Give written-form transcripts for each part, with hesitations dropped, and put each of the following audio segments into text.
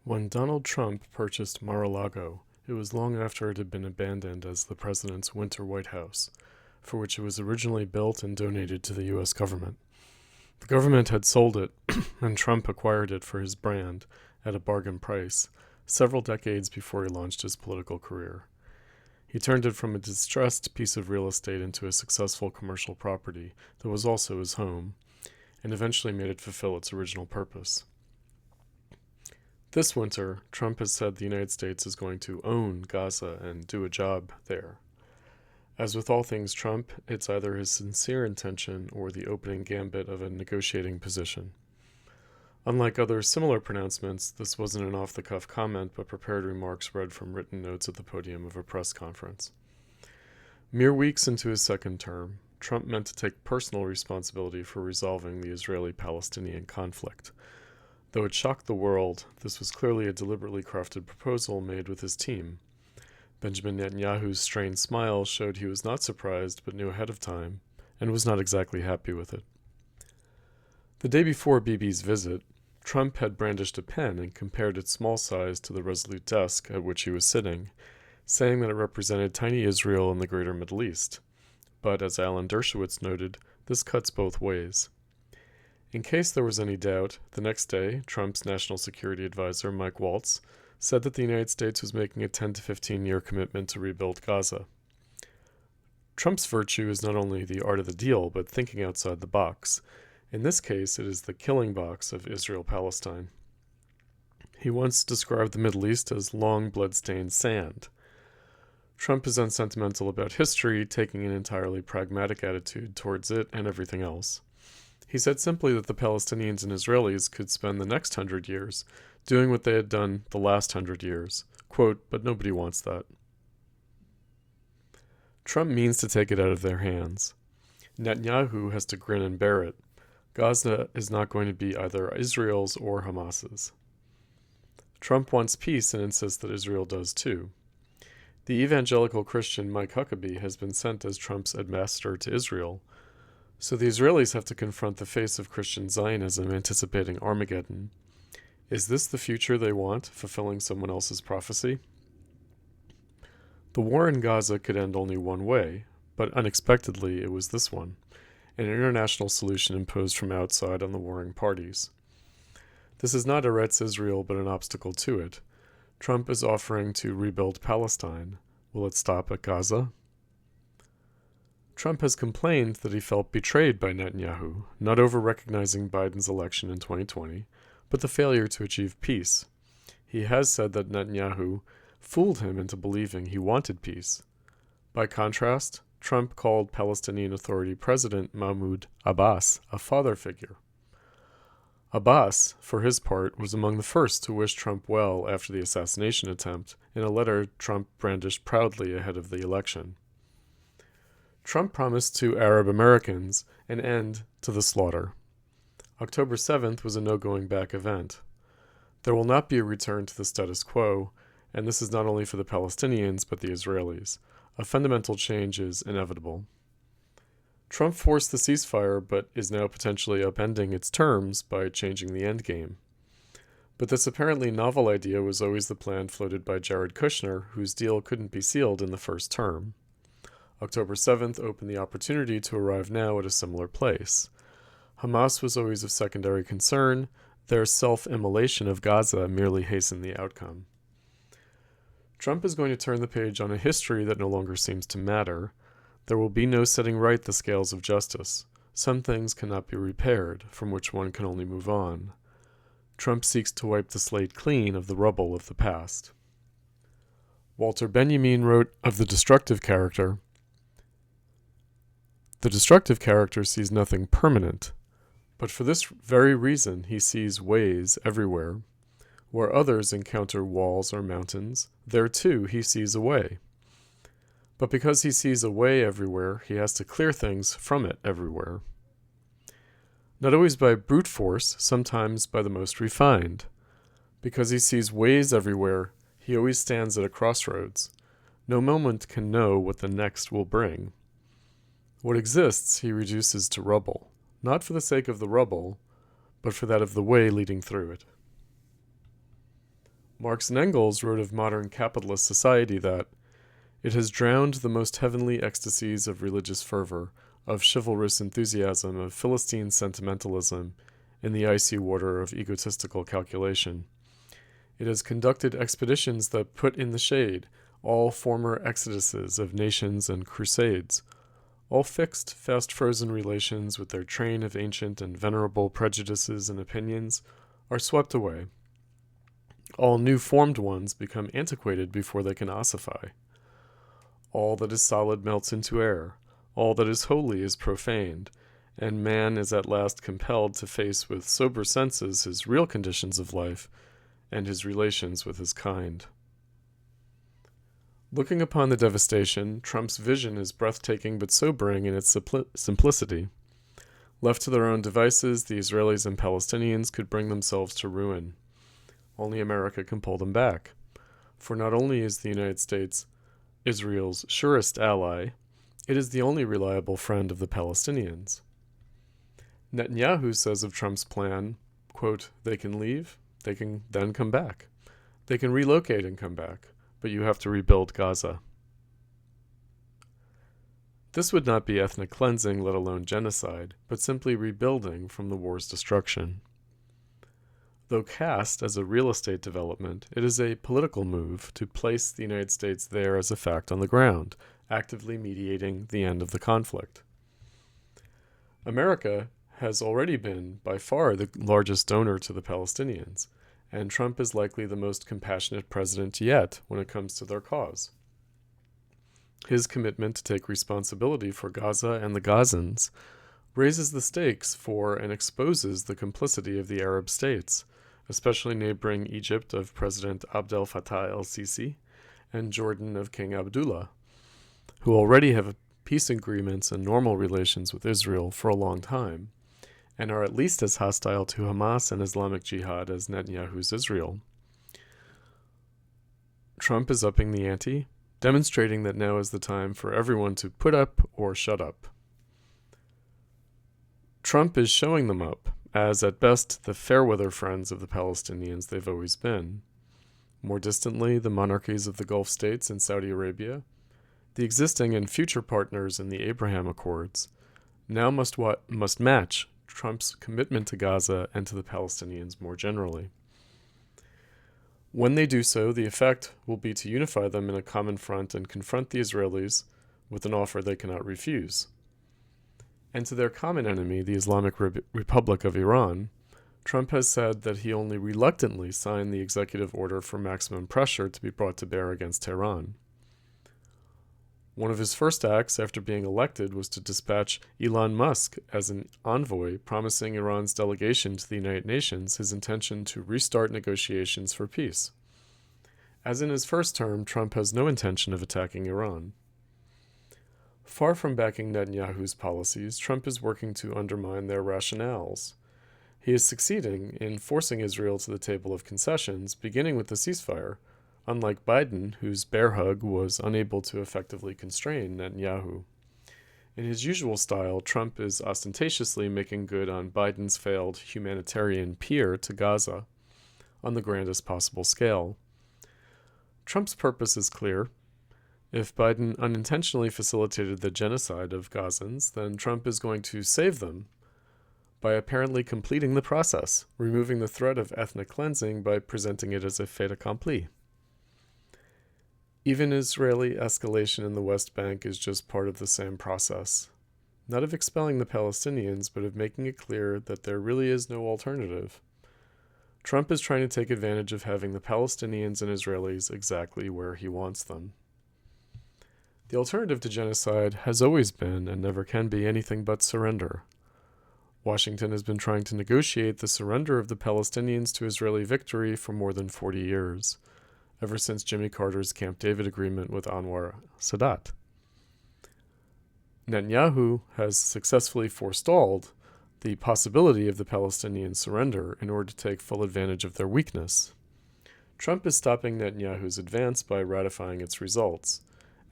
When Donald Trump purchased Mar-a-Lago, it was long after it had been abandoned as the president's winter White House, for which it was originally built and donated to the U.S. government. The government had sold it, and Trump acquired it for his brand at a bargain price several decades before he launched his political career. He turned it from a distressed piece of real estate into a successful commercial property that was also his home, and eventually made it fulfill its original purpose. This winter, Trump has said the United States is going to own Gaza and do a job there. As with all things Trump, it's either his sincere intention or the opening gambit of a negotiating position. Unlike other similar pronouncements, this wasn't an off-the-cuff comment but prepared remarks read from written notes at the podium of a press conference. Mere weeks into his second term, Trump meant to take personal responsibility for resolving the Israeli-Palestinian conflict. Though it shocked the world, this was clearly a deliberately crafted proposal made with his team. Benjamin Netanyahu's strained smile showed he was not surprised but knew ahead of time, and was not exactly happy with it. The day before Bibi's visit, Trump had brandished a pen and compared its small size to the resolute desk at which he was sitting, saying that it represented tiny Israel in the greater Middle East. But, as Alan Dershowitz noted, this cuts both ways. In case there was any doubt, the next day, Trump's national security advisor, Mike Waltz, said that the United States was making a 10 to 15-year commitment to rebuild Gaza. Trump's virtue is not only the art of the deal, but thinking outside the box. In this case, it is the killing box of Israel-Palestine. He once described the Middle East as long, blood-stained sand. Trump is unsentimental about history, taking an entirely pragmatic attitude towards it and everything else. He said simply that the Palestinians and Israelis could spend the next 100 years doing what they had done the last 100 years. Quote, but nobody wants that. Trump means to take it out of their hands. Netanyahu has to grin and bear it. Gaza is not going to be either Israel's or Hamas's. Trump wants peace and insists that Israel does too. The evangelical Christian Mike Huckabee has been sent as Trump's ambassador to Israel, so the Israelis have to confront the face of Christian Zionism anticipating Armageddon. Is this the future they want, fulfilling someone else's prophecy? The war in Gaza could end only one way, but unexpectedly it was this one, an international solution imposed from outside on the warring parties. This is not Eretz Israel, but an obstacle to it. Trump is offering to rebuild Palestine. Will it stop at Gaza? Trump has complained that he felt betrayed by Netanyahu, not over recognizing Biden's election in 2020, but the failure to achieve peace. He has said that Netanyahu fooled him into believing he wanted peace. By contrast, Trump called Palestinian Authority President Mahmoud Abbas a father figure. Abbas, for his part, was among the first to wish Trump well after the assassination attempt in a letter Trump brandished proudly ahead of the election. Trump promised to Arab Americans an end to the slaughter. October 7th was a no-going-back event. There will not be a return to the status quo, and this is not only for the Palestinians but the Israelis. A fundamental change is inevitable. Trump forced the ceasefire but is now potentially upending its terms by changing the endgame. But this apparently novel idea was always the plan floated by Jared Kushner, whose deal couldn't be sealed in the first term. October 7th opened the opportunity to arrive now at a similar place. Hamas was always of secondary concern. Their self-immolation of Gaza merely hastened the outcome. Trump is going to turn the page on a history that no longer seems to matter. There will be no setting right the scales of justice. Some things cannot be repaired, from which one can only move on. Trump seeks to wipe the slate clean of the rubble of the past. Walter Benjamin wrote of the destructive character, "The destructive character sees nothing permanent, but for this very reason he sees ways everywhere. Where others encounter walls or mountains, there too he sees a way. But because he sees a way everywhere, he has to clear things from it everywhere. Not always by brute force, sometimes by the most refined. Because he sees ways everywhere, he always stands at a crossroads. No moment can know what the next will bring. What exists he reduces to rubble, not for the sake of the rubble, but for that of the way leading through it." Marx and Engels wrote of modern capitalist society that it has drowned the most heavenly ecstasies of religious fervor, of chivalrous enthusiasm, of Philistine sentimentalism, in the icy water of egotistical calculation. It has conducted expeditions that put in the shade all former exoduses of nations and crusades. All fixed, fast-frozen relations with their train of ancient and venerable prejudices and opinions are swept away. All new-formed ones become antiquated before they can ossify. All that is solid melts into air. All that is holy is profaned, and man is at last compelled to face with sober senses his real conditions of life and his relations with his kind. Looking upon the devastation, Trump's vision is breathtaking but sobering in its simplicity. Left to their own devices, the Israelis and Palestinians could bring themselves to ruin. Only America can pull them back. For not only is the United States Israel's surest ally, it is the only reliable friend of the Palestinians. Netanyahu says of Trump's plan, quote, "They can leave, they can then come back. They can relocate and come back, but you have to rebuild Gaza." This would not be ethnic cleansing, let alone genocide, but simply rebuilding from the war's destruction. Though cast as a real estate development, it is a political move to place the United States there as a fact on the ground, actively mediating the end of the conflict. America has already been, by far, the largest donor to the Palestinians, and Trump is likely the most compassionate president yet when it comes to their cause. His commitment to take responsibility for Gaza and the Gazans raises the stakes for and exposes the complicity of the Arab states, especially neighboring Egypt of President Abdel Fattah el-Sisi and Jordan of King Abdullah, who already have peace agreements and normal relations with Israel for a long time, and are at least as hostile to Hamas and Islamic Jihad as Netanyahu's Israel. Trump is upping the ante, demonstrating that now is the time for everyone to put up or shut up. Trump is showing them up, as at best the fair-weather friends of the Palestinians they've always been. More distantly, the monarchies of the Gulf states and Saudi Arabia, the existing and future partners in the Abraham Accords, now must match Trump's commitment to Gaza and to the Palestinians more generally. When they do so, the effect will be to unify them in a common front and confront the Israelis with an offer they cannot refuse. And to their common enemy, the Islamic Republic of Iran, Trump has said that he only reluctantly signed the executive order for maximum pressure to be brought to bear against Tehran. One of his first acts after being elected was to dispatch Elon Musk as an envoy, promising Iran's delegation to the United Nations his intention to restart negotiations for peace. As in his first term, Trump has no intention of attacking Iran. Far from backing Netanyahu's policies, Trump is working to undermine their rationales. He is succeeding in forcing Israel to the table of concessions, beginning with the ceasefire, unlike Biden, whose bear hug was unable to effectively constrain Netanyahu. In his usual style, Trump is ostentatiously making good on Biden's failed humanitarian peer to Gaza on the grandest possible scale. Trump's purpose is clear. If Biden unintentionally facilitated the genocide of Gazans, then Trump is going to save them by apparently completing the process, removing the threat of ethnic cleansing by presenting it as a fait accompli. Even Israeli escalation in the West Bank is just part of the same process, not of expelling the Palestinians, but of making it clear that there really is no alternative. Trump is trying to take advantage of having the Palestinians and Israelis exactly where he wants them. The alternative to genocide has always been, and never can be, anything but surrender. Washington has been trying to negotiate the surrender of the Palestinians to Israeli victory for more than 40 years, ever since Jimmy Carter's Camp David agreement with Anwar Sadat. Netanyahu has successfully forestalled the possibility of the Palestinian surrender in order to take full advantage of their weakness. Trump is stopping Netanyahu's advance by ratifying its results,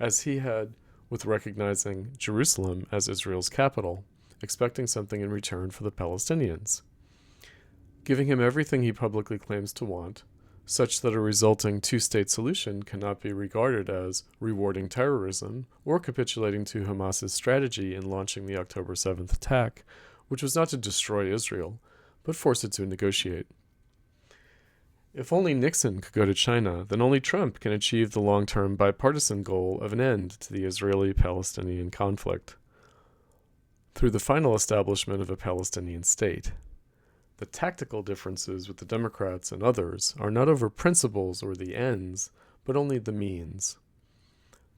as he had with recognizing Jerusalem as Israel's capital, expecting something in return for the Palestinians. Giving him everything he publicly claims to want, such that a resulting two-state solution cannot be regarded as rewarding terrorism or capitulating to Hamas's strategy in launching the October 7th attack, which was not to destroy Israel, but force it to negotiate. If only Nixon could go to China, then only Trump can achieve the long-term bipartisan goal of an end to the Israeli-Palestinian conflict through the final establishment of a Palestinian state. The tactical differences with the Democrats and others are not over principles or the ends, but only the means.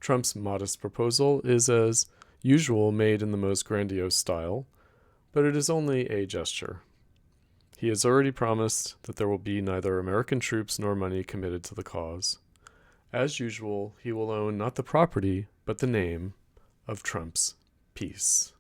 Trump's modest proposal is, as usual, made in the most grandiose style, but it is only a gesture. He has already promised that there will be neither American troops nor money committed to the cause. As usual, he will own not the property, but the name of Trump's peace.